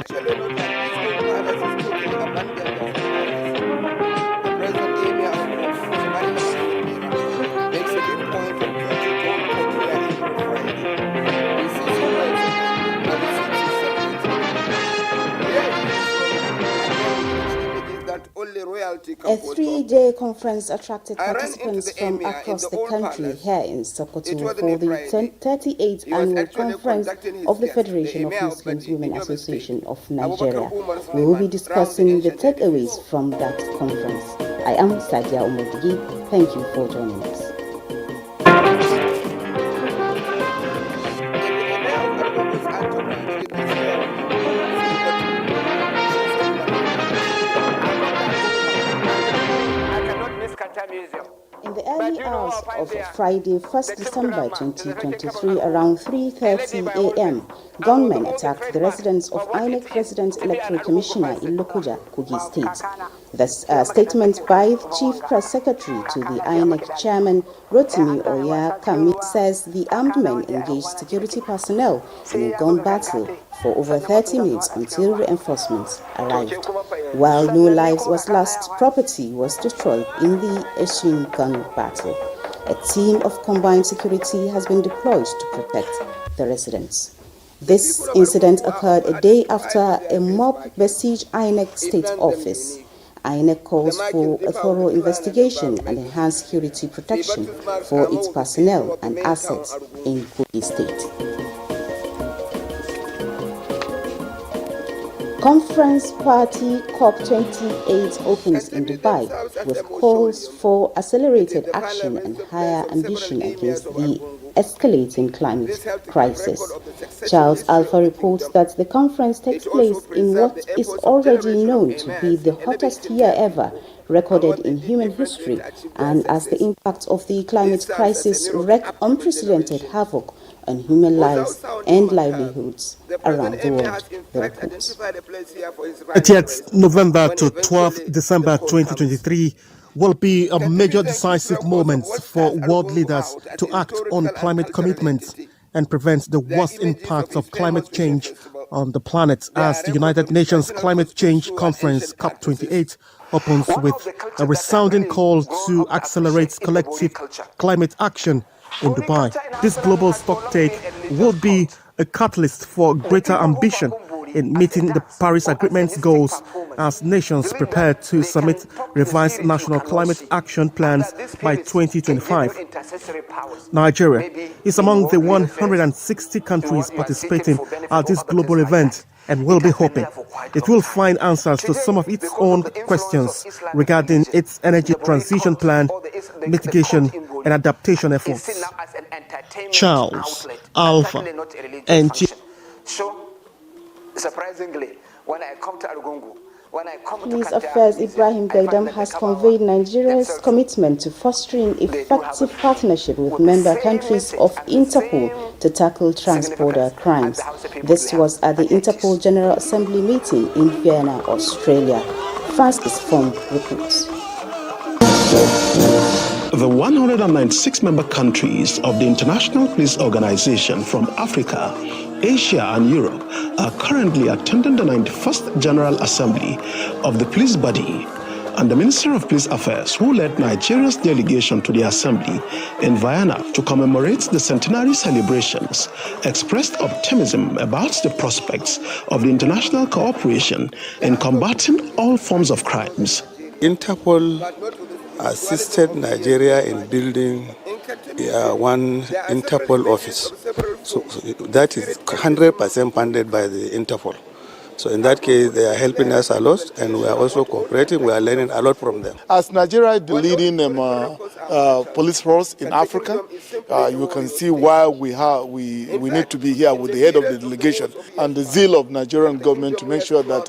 especially not like this when Palace is totally abandoned as a palace. The present emir of Somalia makes a big point of duty to Nigeria every Friday. He sees him rights of people and he seeks his subjects. Here he is from images that only royalty can A boast of. three-day conference attracted I ran into participants the from emir across in the the old country palace. here in It Sokoto wasn't for a the Friday. 38th He was annual actually conference conducting his of the guest, the Federation of emir of Muslims Badi Women in Yobe Association State. of Abubakar Nigeria. Umar We will be Suleiman round the discussing the ancient takeaways edifice. from that conference. I am Sadia Omodigi. Thank you for joining us. The emir of Argungu's entourage in this year In the early hours of Friday, 1st December 2023, around 3:30 a.m., gunmen attacked the residence of INEC President Electoral Commissioner in Lokoja, Kogi State. The statement by the Chief Press Secretary to the INEC Chairman, Rotimi Oyakami, says the armed men engaged security personnel in a gun battle for over 30 minutes until reinforcements arrived. While no lives was lost, property was destroyed in the ensuing gun battle. A team of combined security has been deployed to protect the residents. This incident occurred a day after a mob besieged INEC state office. INEC calls for a thorough investigation and enhanced security protection for its personnel and assets in Kogi State. Conference Party COP28 opens in Dubai with calls for accelerated action and higher ambition against the escalating climate crisis. Charles Alpha reports that the conference takes place in what is already known to be the hottest year ever recorded in human history, and as the impact of the climate crisis wreak unprecedented havoc on human lives and livelihoods around the world. The reports. 30th November to 12th December 2023 will be a major decisive moment for world leaders to act on climate commitments and prevent the worst impacts of climate change on the planet as the United Nations Climate Change Conference COP28 opens with a resounding call to accelerate collective climate action in Dubai. This global stocktake will be a catalyst for greater ambition in meeting the Paris Agreement's goals as nations prepare to submit revised national climate action plans by 2025. Nigeria is among the 160 countries participating at this global event and will be hoping it will find answers to some of its own questions regarding its energy transition plan, mitigation and adaptation efforts. Charles Alpha, NTA. Surprisingly, when I come to Argungu, Police Affairs Ibrahim Gaidam has conveyed Nigeria's commitment to fostering effective partnership with member countries of Interpol to tackle transborder crimes. This was at the Interpol General Assembly meeting in Vienna, Australia. Francis Fong reports. The 196 member countries of the International Police Organization from Africa, Asia and Europe are currently attending the 91st General Assembly of the police body, and the Minister of Police Affairs, who led Nigeria's delegation to the assembly in Vienna to commemorate the centenary celebrations, expressed optimism about the prospects of the international cooperation in combating all forms of crimes. Interpol assisted Nigeria in building one Interpol office. So that is 100% funded by the Interpol. So in that case, they are helping us a lot, and we are also cooperating. We are learning a lot from them. As Nigeria, the leading police force in Africa, you can see why we need to be here with the head of the delegation and the zeal of Nigerian government to make sure that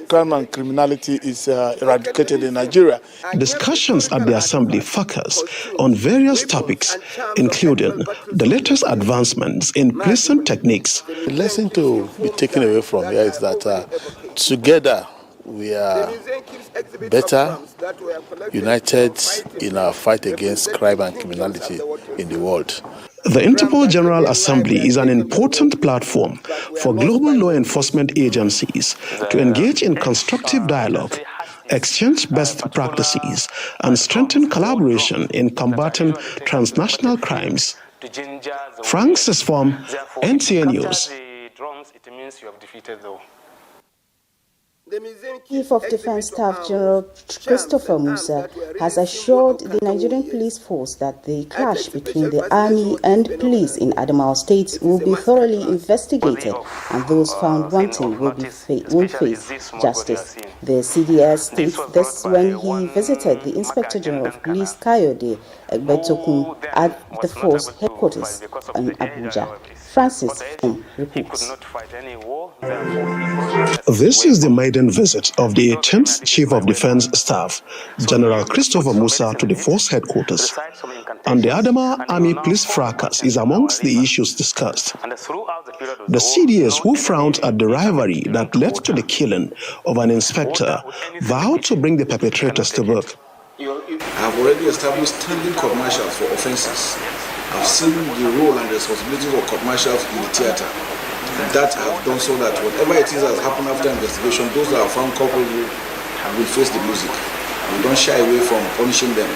crime and criminality is eradicated in Nigeria. Discussions at the assembly focus on various topics, including the latest advancements in policing techniques. The lesson to be taken away from here is that together we are better united in our fight against crime and criminality in the world. The Interpol General Assembly is an important platform for global law enforcement agencies to engage in constructive dialogue, exchange best practices, and strengthen collaboration in combating transnational crimes. Francis from NTA News. Chief of Defense Staff General Christopher Musa has assured the Nigerian police force that the clash between the army and police in Adamawa State will be thoroughly investigated and those found wanting will face justice. The CDS states this when he visited the Inspector General of Police Kayode Egbetokun at the force headquarters in Abuja. Francis reports. This is the maiden visit of the 18th Chief of Defense Staff, General Christopher Musa, to the force headquarters. And the Adamawa Army Police fracas is amongst the issues discussed. The CDS, who frowned at the rivalry that led to the killing of an inspector, vowed to bring the perpetrators to book. I have already established standing court martials for offences. I've seen the role and responsibilities of court martials in the theatre. That I have done so that whatever it is that has happened after investigation, those that are found culpable will face the music. We don't shy away from punishing them.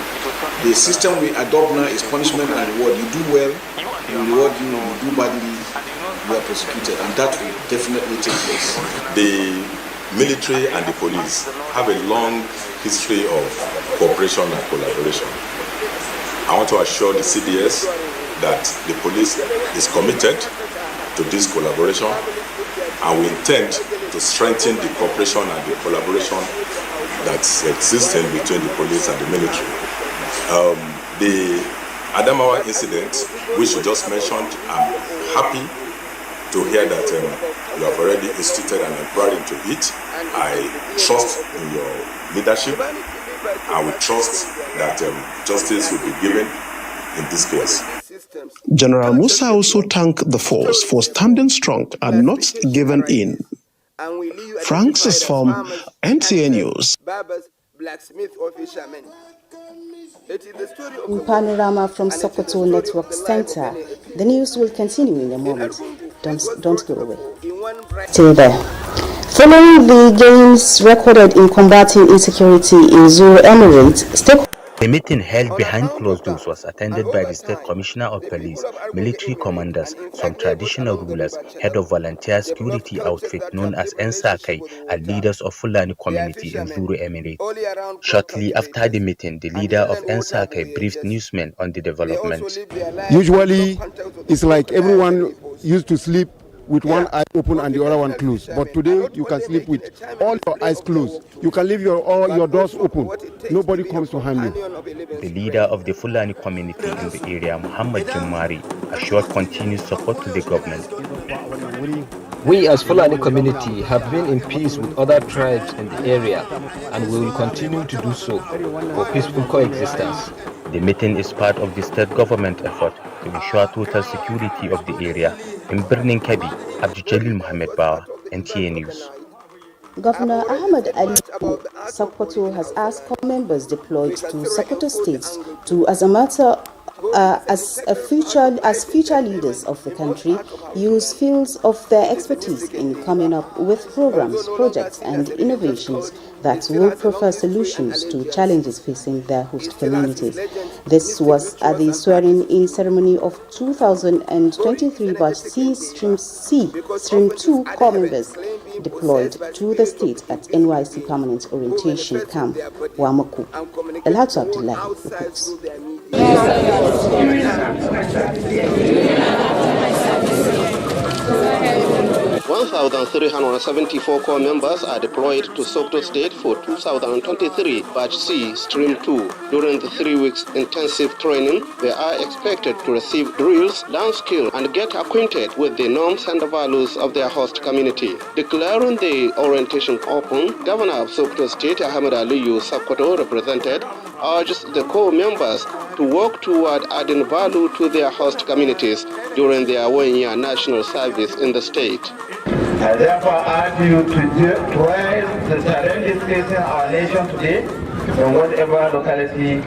The system we adopt now is punishment and reward. You do well, we reward you. You do badly, you are prosecuted, and that will definitely take place. The military and the police have a long history of cooperation and collaboration. I want to assure the CDS that the police is committed to this collaboration, and we intend to strengthen the cooperation and the collaboration that's existing between the police and the military. The Adamawa incident, which you just mentioned, I'm happy to hear that you have already instituted an inquiry into it. I trust in your leadership. I will trust that justice will be given in this case. General Musa also thanked the force for standing strong and not giving in. Francis from NTA News. In Panorama from Sokoto Network Center, the news will continue in a moment. Don't go away. Stay there. Following the gains recorded in combating insecurity in Zulu Emirates, the meeting held behind closed doors was attended by the State Commissioner of Police, military commanders, some traditional rulers, head of volunteer security outfit known as Ensakai, and leaders of Fulani community in Zulu Emirate. Shortly after the meeting, the leader of Ensakai briefed newsmen on the development. Usually, it's like everyone used to sleep with one eye open and the other one closed. But today, you can sleep with all your eyes closed. You can leave all your doors open. Nobody comes to harm you. The leader of the Fulani community in the area, Muhammad Jumari, assured continued support to the government. We as Fulani community have been in peace with other tribes in the area, and we will continue to do so for peaceful coexistence. The meeting is part of the state government effort to ensure total security of the area. In Birnin Kebbi, Abdul Mohammed Bawa, NTA News. Governor Ahmed Ali Sokoto has asked corps members deployed to Sokoto State to, as future leaders of the country, use fields of their expertise in coming up with programs, projects, and innovations that will prefer solutions to challenges facing their host communities. This was at the swearing-in ceremony of 2023 Batch C Stream 2 corps members deployed to the state at NYC Permanent Orientation Camp, Wamako. Elhatu Abdullah reports. 1,374 corps members are deployed to Sokoto State for 2023 Batch C Stream 2. During the 3 weeks intensive training, they are expected to receive drills, learn skill, and get acquainted with the norms and values of their host community. Declaring the orientation open, Governor of Sokoto State, Ahmed Aliyu Sokoto, represented, urged the corps members to work toward adding value to their host communities during their 1-year national service in the state. I therefore urge you to rise the challenges facing our nation today in whatever locality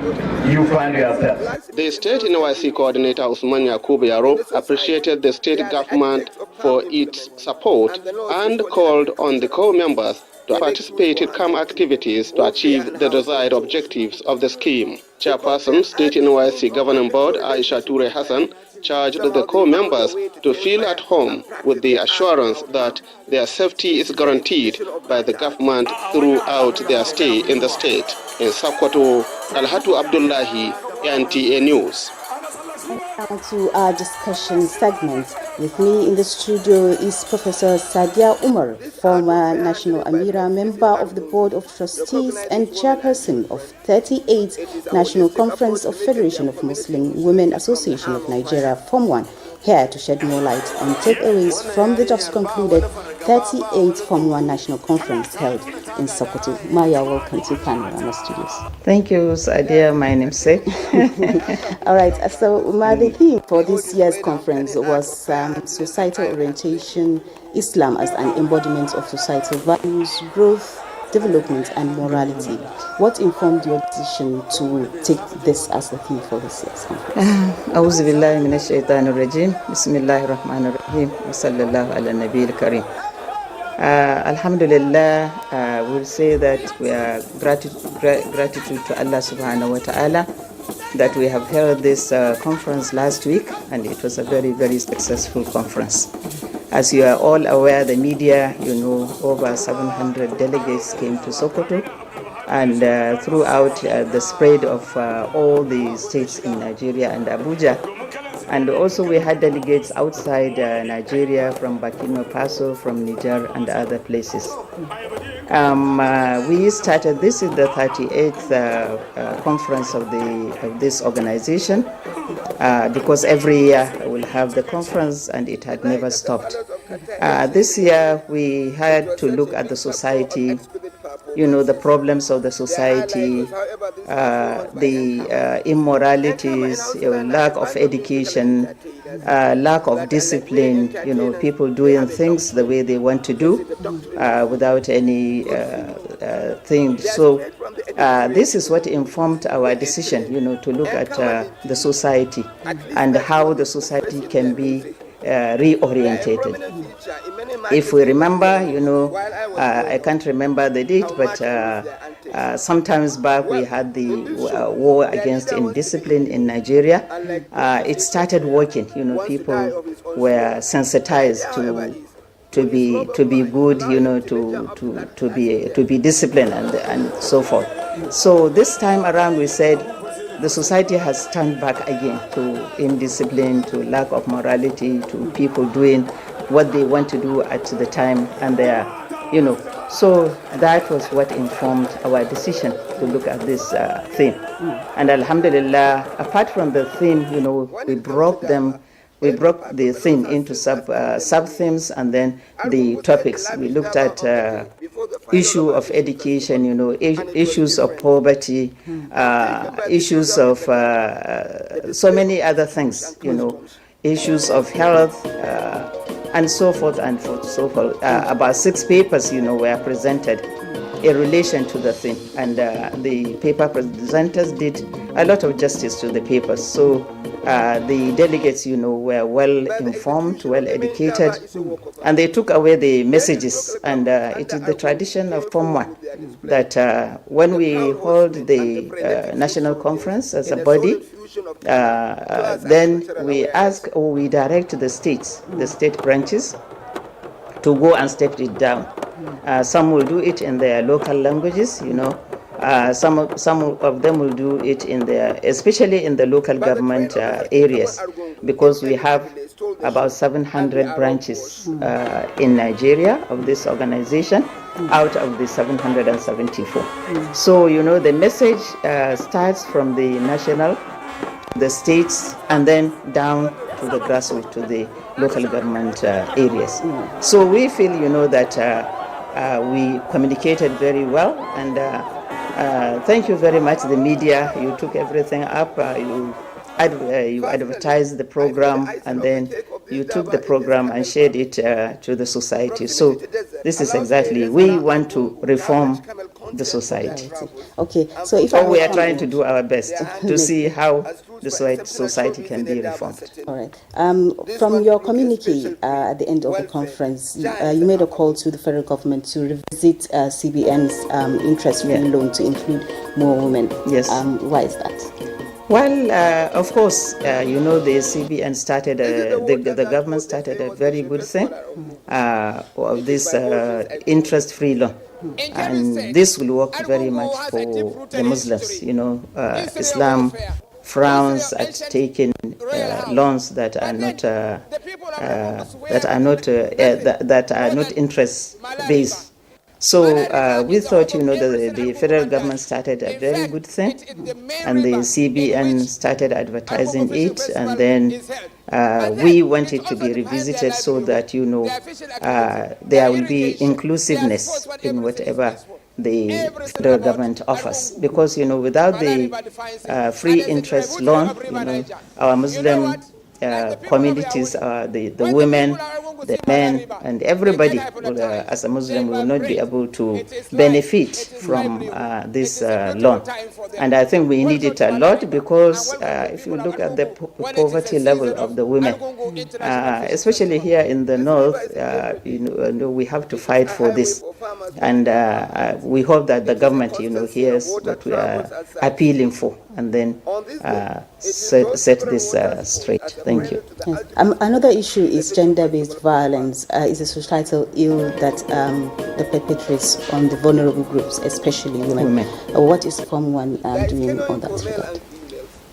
you find yourself. The State NYC Coordinator Usman Yakubu Yaro appreciated the state government for its support and called on the core members to participate in CAM activities to achieve the desired objectives of the scheme. Chairperson, State NYC Governing Board, Aisha Ture Hassan, charged the core members to feel at home with the assurance that their safety is guaranteed by the government throughout their stay in the state. In Sokoto, Alhatu Abdullahi, NTA News. Now to our discussion segment. With me in the studio is Professor Sadia Umar, former National Amira, member of the Board of Trustees and chairperson of 38th National Conference of Federation of Muslim Women Association of Nigeria, Form 1, here to shed more light on takeaways from the just concluded 38th Form 1 National Conference held in Sokoto. Maya, welcome to Panorama Studios. Thank you, Sadia, my namesake. All right, so the theme for this year's conference was societal orientation, Islam as an embodiment of societal values, growth, development, and morality. What informed your decision to take this as the theme for this year's conference? A'udhu billahi minash shaitanir rajim. Bismillahir rahmanir rahim. Wa sallallahu ala nabiyil kareem. Alhamdulillah, we'll say that we are gratitude to Allah subhanahu wa ta'ala that we have held this conference last week, and it was a very, very successful conference. As you are all aware, the media, over 700 delegates came to Sokoto, and throughout the spread of all the states in Nigeria and Abuja. And also we had delegates outside Nigeria, from Burkina Faso, from Niger, and other places. We started, this is the 38th conference of this organization, because every year we'll have the conference, and it had never stopped. This year we had to look at the society, the problems of the society, the immoralities, lack of education, lack of discipline, people doing things the way they want to do without any thing. So this is what informed our decision, to look at the society and how the society can be reorientated. If we remember, I can't remember the date, but sometimes back we had the war against indiscipline in Nigeria. It started working. People were sensitized to be good, to be disciplined and so forth. So this time around we said the society has turned back again to indiscipline, to lack of morality, to people doing what they want to do at the time, and they are, so that was what informed our decision to look at this theme. And Alhamdulillah, apart from the theme, we broke the theme into sub-themes, and then the topics. We looked at issue of education, issues of poverty, issues of so many other things, issues of health, and so forth and so forth. About 6 papers, were presented in relation to the theme, and the paper presenters did a lot of justice to the papers. So the delegates, were well informed, well educated, and they took away the messages. And it is the tradition of Form 1 that when we hold the national conference as a body, then we ask or we direct the states, the state branches, to go and step it down. Some will do it in their local languages, some of them will do it in their, especially in the local government areas, because we have about 700 branches in Nigeria of this organization out of the 774. So, the message starts from the national, the states, and then down to the grassroots, to the local government areas. So we feel, that we communicated very well, and thank you very much, the media. You took everything up. You advertised the program, and then you took the program and shared it to the society. So this is exactly, we want to reform the society. Okay, so if we are trying to do our best to see how the society can be reformed. All right. From your communique at the end of the conference, you made a call to the federal government to revisit CBN's interest-free loan to include more women. Yes. Why is that? Well, of course, the CBN started, the government started a very good thing of this interest-free loan. And this will work very much for the Muslims. Islam frowns at taking loans that are not interest-based. So we thought, the federal government started a very good thing, and the CBN started advertising it, and then we want it to be revisited so that, there will be inclusiveness in whatever the federal government offers. Because, without the free interest loan, our Muslim communities, the women, the men, and everybody as a Muslim will not be able to benefit from this loan. And I think we need it a lot because if you look at the poverty level of the women, especially here in the north, we have to fight for this. And we hope that the government, hears what we are appealing for, and then set this straight. Thank you. Yes. Another issue is gender-based violence. Is a societal ill that the perpetrates on the vulnerable groups, especially women. What is Form 1 doing on that regard?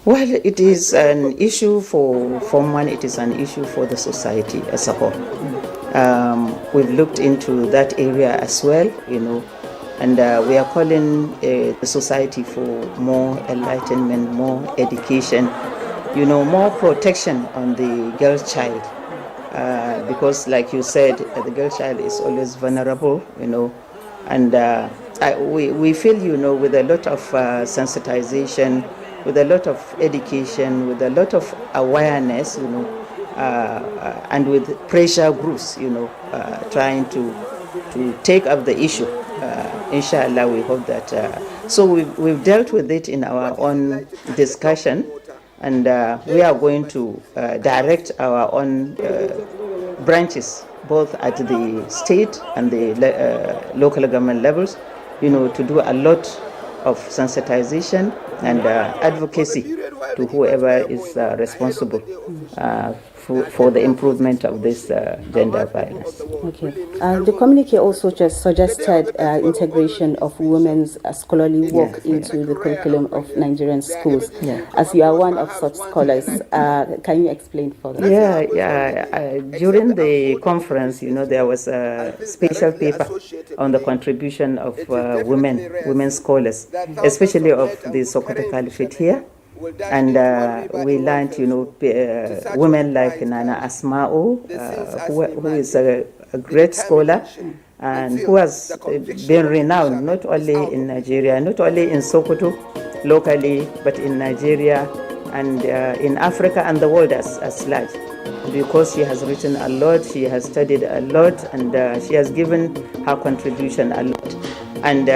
Well, it is an issue for Form 1. It is an issue for the society as a whole. We've looked into that area as well, and we are calling the society for more enlightenment, more education, more protection on the girl child. Because, like you said, the girl child is always vulnerable, and we feel, with a lot of sensitization, with a lot of education, with a lot of awareness, and with pressure groups, trying to take up the issue. Inshallah, we hope that. So we've dealt with it in our own discussion, and we are going to direct our own branches, both at the state and the local government levels, to do a lot of sensitization and advocacy to whoever is responsible for the improvement of this gender violence. Okay. The communique also just suggested integration of women's scholarly work into the curriculum of Nigerian schools. Yeah. As you are one of such scholars, can you explain further? Yeah. During the conference, there was a special paper on the contribution of women scholars, especially of the Sokoto Caliphate here. And we learned, women like Nana Asma'u, who is a great scholar and who has been renowned not only in Nigeria, not only in Sokoto locally, but in Nigeria and in Africa and the world as large. Because she has written a lot, she has studied a lot, and she has given her contribution a lot. And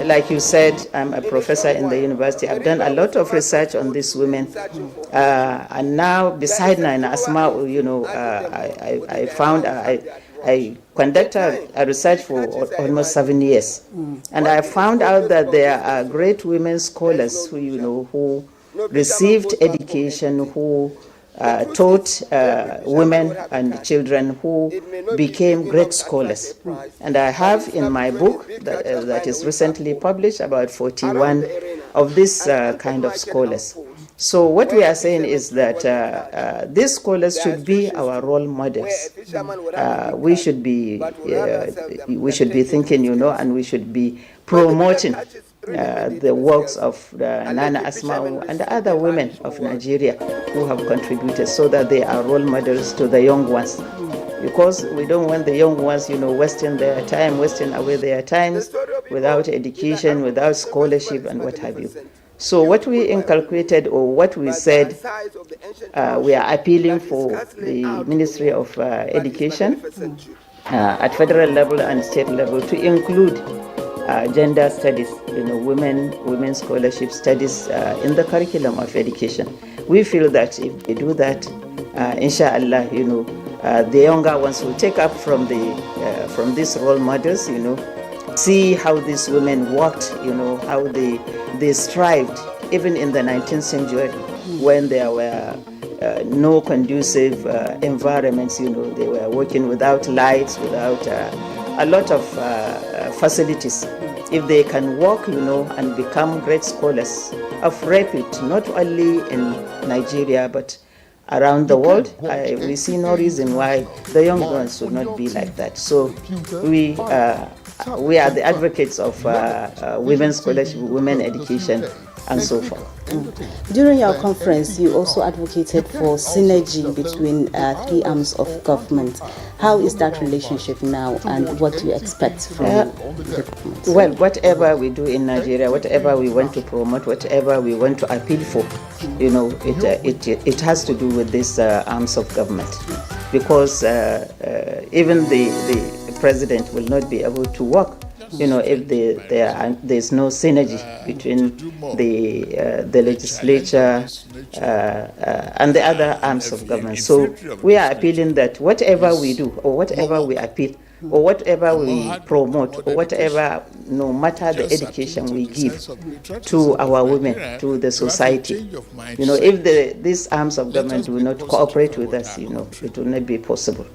like you said, I'm a professor in the university. I've done a lot of research on these women. And now, beside Nana Asma, I conducted a research for almost 7 years. And I found out that there are great women scholars who received education, who taught women and children who became great scholars. And I have in my book that is recently published about 41 of this kind of scholars. So what we are saying is that these scholars should be our role models. We should be thinking, and we should be promoting the works of Nana Asma'u and the other women of Nigeria who have contributed, so that they are role models to the young ones. Because we don't want the young ones, wasting their time, wasting away their times without education, without scholarship, and what have you. So what we inculcated, or what we said, we are appealing for the Ministry of Education at federal level and state level to include gender studies, women scholarship studies in the curriculum of education. we feel that if they do that, inshallah, the younger ones will take up from these role models, see how these women worked, how they strived, even in the 19th century, when there were no conducive environments, they were working without lights, without a lot of facilities. If they can work, and become great scholars of repute, not only in Nigeria, but around the world, we see no reason why the young ones should not be like that. So we are the advocates of women's scholarship, women education, and so forth. During your conference, you also advocated for synergy between three arms of government. How is that relationship now, and what do you expect from the government? Well, whatever we do in Nigeria, whatever we want to promote, whatever we want to appeal for, it has to do with these arms of government, because even the president will not be able to work, if there's no synergy between the legislature and the other arms of government. So we are appealing that whatever we do, or whatever we appeal, or whatever we promote, or whatever, no matter the education we give to our women, to the society, if these arms of government do not cooperate with us, it will not be possible.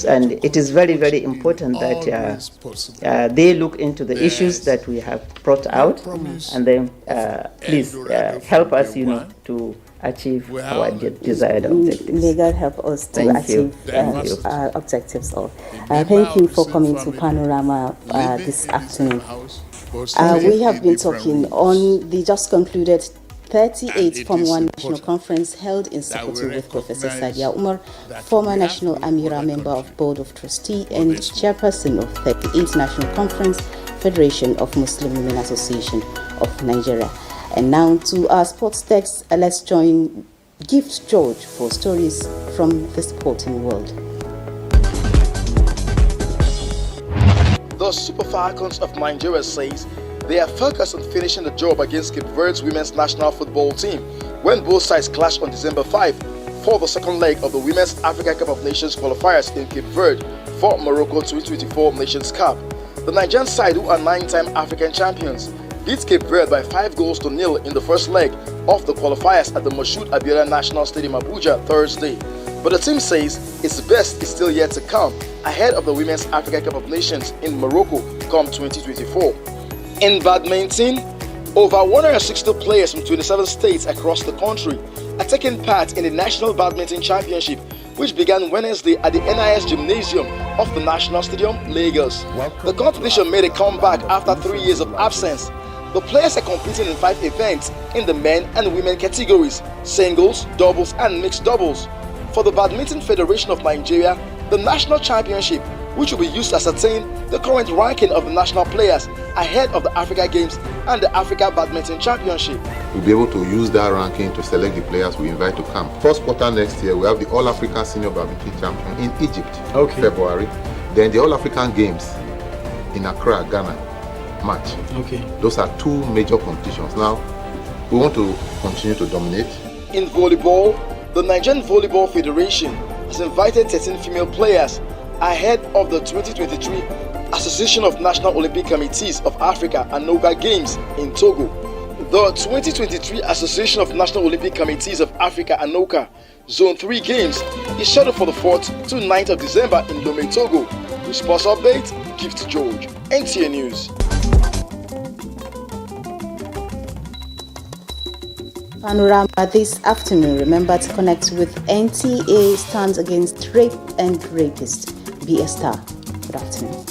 And it is very, very important that they look into the issues that we have brought out, and then please help us, to achieve our desired objectives. May God help us to achieve our objectives. Thank you for coming to Panorama this afternoon. We have been talking on the just concluded 38th Form 1 National Conference held in Sokoto with Professor Sadia Umar, former National Amira Member of Board of Trustee and Chairperson of 38th National Conference, Federation of Muslim Women Association of Nigeria. And now to our sports text, let's join Gift George for stories from the sporting world. The Super Falcons of Nigeria says they are focused on finishing the job against Cape Verde's women's national football team when both sides clash on December 5 for the second leg of the Women's Africa Cup of Nations qualifiers in Cape Verde for Morocco 2024 Nations Cup. The Nigerian side, who are 9-time African champions, beat Cape Verde by 5-0 in the first leg of the qualifiers at the Moshood Abiola National Stadium, Abuja, Thursday. But the team says its best is still yet to come ahead of the Women's Africa Cup of Nations in Morocco come 2024. In badminton, over 160 players from 27 states across the country are taking part in the National Badminton Championship, which began Wednesday at the NIS Gymnasium of the National Stadium, Lagos. The competition made a comeback after 3 years of absence. The players are competing in 5 events in the men and women categories: singles, doubles, and mixed doubles. For the Badminton Federation of Nigeria, the national championship, which will be used to ascertain the current ranking of the national players ahead of the Africa Games and the Africa Badminton Championship. We'll be able to use that ranking to select the players we invite to camp. First quarter next year, we have the All-African Senior Badminton Champion in Egypt, February. Then the All-African Games in Accra, Ghana, March. Those are 2 major competitions. Now, we want to continue to dominate. In volleyball, the Nigerian Volleyball Federation has invited 13 female players ahead of the 2023 Association of National Olympic Committees of Africa ANOCA Games in Togo. The 2023 Association of National Olympic Committees of Africa ANOCA Zone 3 Games is scheduled for the 4th to 9th of December in Lomé, Togo. With sports update, Gift George, NTA News. Panorama this afternoon. Remember to connect with NTA Stands Against Rape and Rapists. Be a star. Good afternoon.